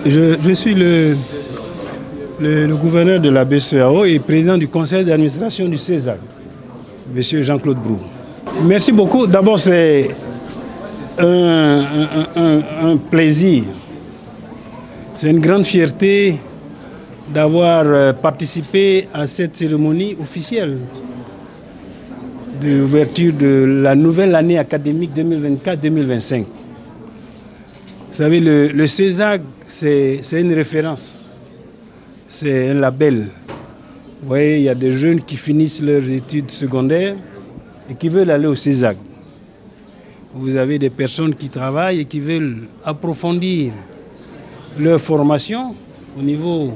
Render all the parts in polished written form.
Je suis le gouverneur de la BCEAO et président du conseil d'administration du CESAC, M. Jean-Claude Brou. Merci beaucoup. D'abord, c'est un plaisir. C'est une grande fierté d'avoir participé à cette cérémonie officielle d'ouverture de la nouvelle année académique 2024-2025. Vous savez, le CESAC, c'est une référence, c'est un label. Vous voyez, il y a des jeunes qui finissent leurs études secondaires et qui veulent aller au CESAC. Vous avez des personnes qui travaillent et qui veulent approfondir leur formation au niveau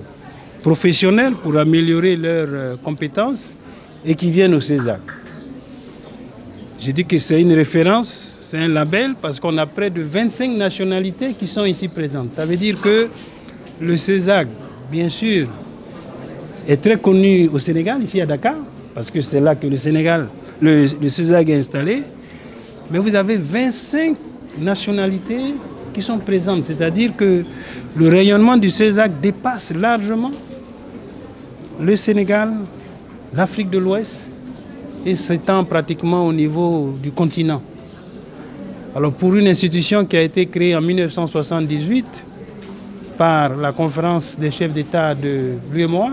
professionnel pour améliorer leurs compétences et qui viennent au CESAC. J'ai dit que c'est une référence, c'est un label parce qu'on a près de 25 nationalités qui sont ici présentes. Ça veut dire que le CESAC, bien sûr, est très connu au Sénégal, ici à Dakar, parce que c'est là que le CESAC est installé. Mais vous avez 25 nationalités qui sont présentes. C'est-à-dire que le rayonnement du CESAC dépasse largement le Sénégal, l'Afrique de l'Ouest, et s'étend pratiquement au niveau du continent. Alors pour une institution qui a été créée en 1978 par la conférence des chefs d'État de l'UEMOA,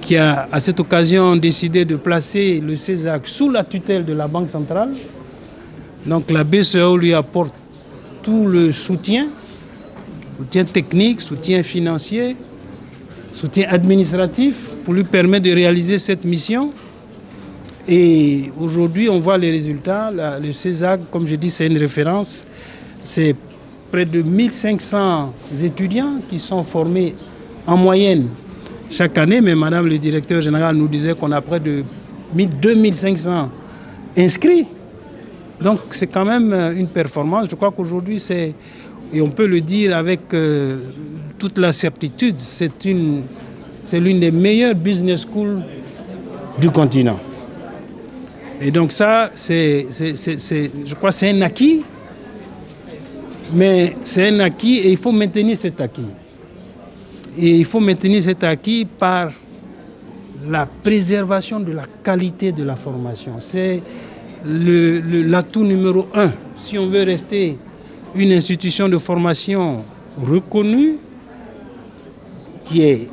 qui a à cette occasion décidé de placer le CESAC sous la tutelle de la Banque centrale, donc la BCEAO lui apporte tout le soutien technique, soutien financier, soutien administratif pour lui permettre de réaliser cette mission. Et aujourd'hui, on voit les résultats. Le CESAC, comme je dis, c'est une référence. C'est près de 1500 étudiants qui sont formés en moyenne chaque année. Mais Madame le directeur général nous disait qu'on a près de 2500 inscrits. Donc c'est quand même une performance. Je crois qu'aujourd'hui, et on peut le dire avec toute la certitude, c'est l'une des meilleures business schools du continent. Et donc ça, je crois que c'est un acquis, mais c'est un acquis et il faut maintenir cet acquis. Et il faut maintenir cet acquis par la préservation de la qualité de la formation. C'est l'atout numéro 1. Si on veut rester une institution de formation reconnue, qui est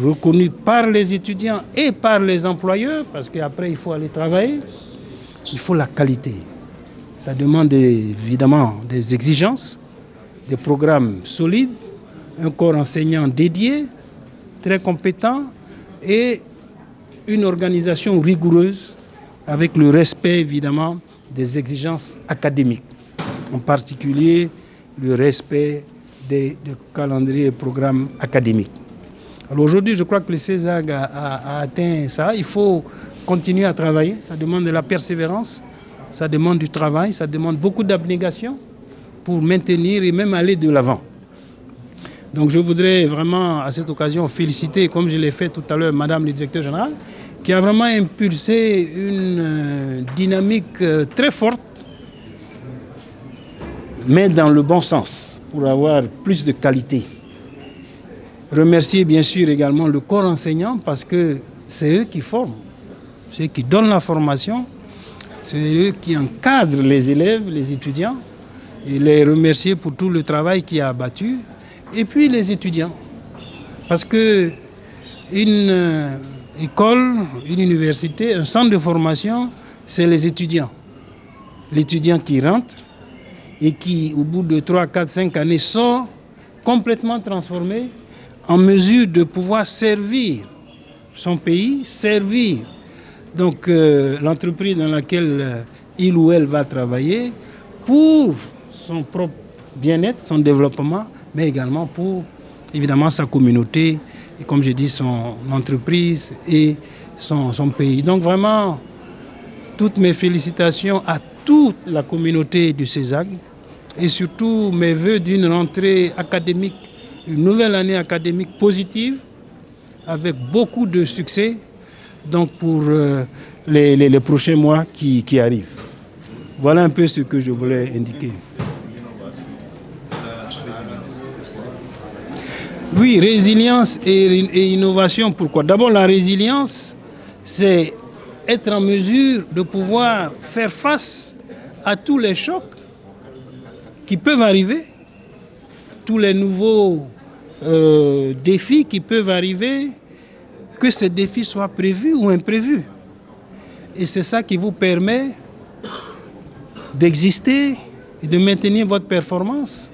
reconnu par les étudiants et par les employeurs, parce qu'après il faut aller travailler, il faut la qualité. Ça demande évidemment des exigences, des programmes solides, un corps enseignant dédié, très compétent et une organisation rigoureuse avec le respect évidemment des exigences académiques, en particulier le respect des calendriers et programmes académiques. Alors aujourd'hui, je crois que le CESAC a atteint ça. Il faut continuer à travailler. Ça demande de la persévérance, ça demande du travail, ça demande beaucoup d'abnégation pour maintenir et même aller de l'avant. Donc je voudrais vraiment à cette occasion féliciter, comme je l'ai fait tout à l'heure, Madame le directeur général, qui a vraiment impulsé une dynamique très forte, mais dans le bon sens, pour avoir plus de qualité. Remercier bien sûr également le corps enseignant parce que c'est eux qui forment, c'est eux qui donnent la formation, c'est eux qui encadrent les élèves, les étudiants, et les remercier pour tout le travail qui a abattu. Et puis les étudiants, parce que une école, une université, un centre de formation, c'est les étudiants. L'étudiant qui rentre et qui, au bout de 3, 4, 5 années, sort complètement transformé, en mesure de pouvoir servir son pays, servir donc l'entreprise dans laquelle il ou elle va travailler pour son propre bien-être, son développement, mais également pour évidemment sa communauté, et comme je dis, son entreprise et son pays. Donc vraiment, toutes mes félicitations à toute la communauté du CESAC et surtout mes vœux d'une rentrée académique, une nouvelle année académique positive, avec beaucoup de succès donc pour les prochains mois qui arrivent. Voilà un peu ce que je voulais indiquer. Oui, résilience et innovation. Pourquoi? D'abord, la résilience, c'est être en mesure de pouvoir faire face à tous les chocs qui peuvent arriver, tous les nouveaux défis qui peuvent arriver, que ces défis soient prévus ou imprévus. Et c'est ça qui vous permet d'exister et de maintenir votre performance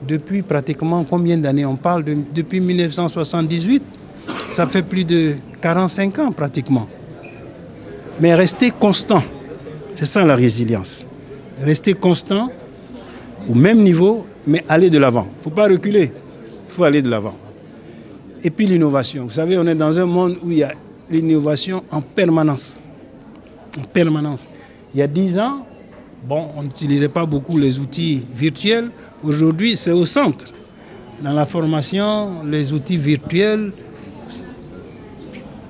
depuis pratiquement combien d'années? On parle depuis 1978, ça fait plus de 45 ans pratiquement. Mais rester constant, c'est ça la résilience. Rester constant au même niveau, mais aller de l'avant. Il ne faut pas reculer, il faut aller de l'avant. Et puis l'innovation. Vous savez, on est dans un monde où il y a l'innovation en permanence. En permanence. Il y a 10 ans, bon, on n'utilisait pas beaucoup les outils virtuels. Aujourd'hui, c'est au centre. Dans la formation, les outils virtuels,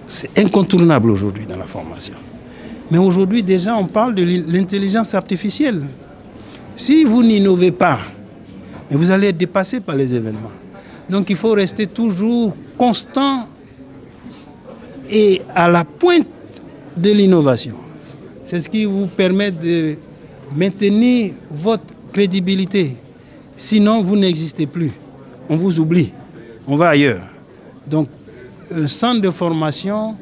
c'est incontournable aujourd'hui dans la formation. Mais aujourd'hui, déjà, on parle de l'intelligence artificielle. Si vous n'innovez pas, vous allez être dépassé par les événements. Donc, il faut rester toujours constant et à la pointe de l'innovation. C'est ce qui vous permet de maintenir votre crédibilité. Sinon, vous n'existez plus. On vous oublie. On va ailleurs. Donc, un centre de formation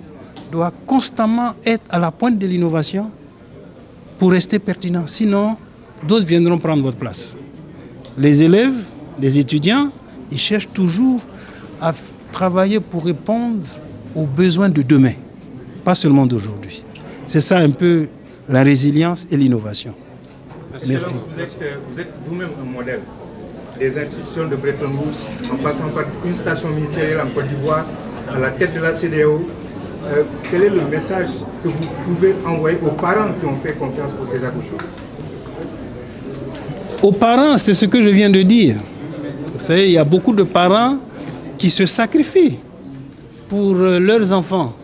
doit constamment être à la pointe de l'innovation pour rester pertinent. Sinon, d'autres viendront prendre votre place. Les élèves, les étudiants, ils cherchent toujours à travailler pour répondre aux besoins de demain, pas seulement d'aujourd'hui. C'est ça un peu la résilience et l'innovation. Merci. Vous êtes vous-même un modèle. Les institutions de Bretton Woods, en passant par une station ministérielle en Côte d'Ivoire, à la tête de la CEDEAO, quel est le message que vous pouvez envoyer aux parents qui ont fait confiance au César Cocho? Aux parents, c'est ce que je viens de dire. Vous savez, il y a beaucoup de parents qui se sacrifient pour leurs enfants.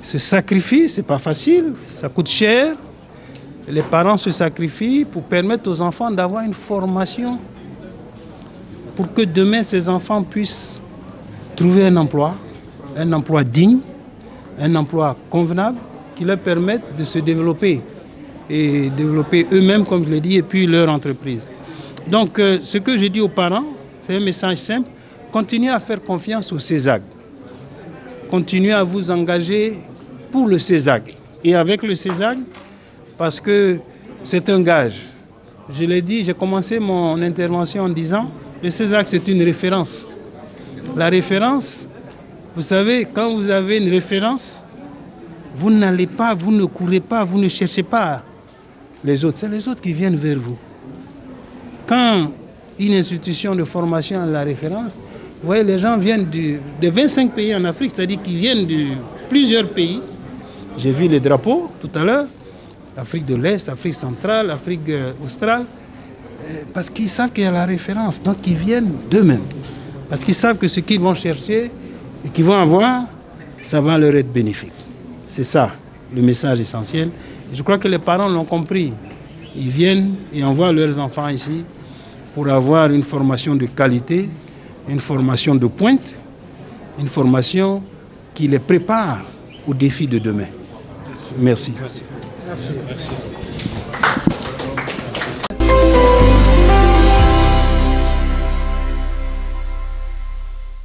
Se sacrifient, c'est pas facile, ça coûte cher. Les parents se sacrifient pour permettre aux enfants d'avoir une formation pour que demain ces enfants puissent trouver un emploi digne, un emploi convenable qui leur permette de se développer et développer eux-mêmes, comme je l'ai dit, et puis leur entreprise. Donc, ce que je dis aux parents, c'est un message simple. Continuez à faire confiance au CESAG. Continuez à vous engager pour le CESAG. Et avec le CESAG, parce que c'est un gage. Je l'ai dit, j'ai commencé mon intervention en disant, le CESAG, c'est une référence. La référence, vous savez, quand vous avez une référence, vous n'allez pas, vous ne courez pas, vous ne cherchez pas les autres. C'est les autres qui viennent vers vous. Quand une institution de formation a la référence, vous voyez, les gens viennent de 25 pays en Afrique, c'est-à-dire qu'ils viennent de plusieurs pays. J'ai vu les drapeaux tout à l'heure, Afrique de l'Est, Afrique centrale, Afrique australe, parce qu'ils savent qu'il y a la référence, donc ils viennent d'eux-mêmes. Parce qu'ils savent que ce qu'ils vont chercher et qu'ils vont avoir, ça va leur être bénéfique. C'est ça, le message essentiel. Et je crois que les parents l'ont compris. Ils viennent et envoient leurs enfants ici pour avoir une formation de qualité, une formation de pointe, une formation qui les prépare aux défis de demain. Merci. Merci. Merci.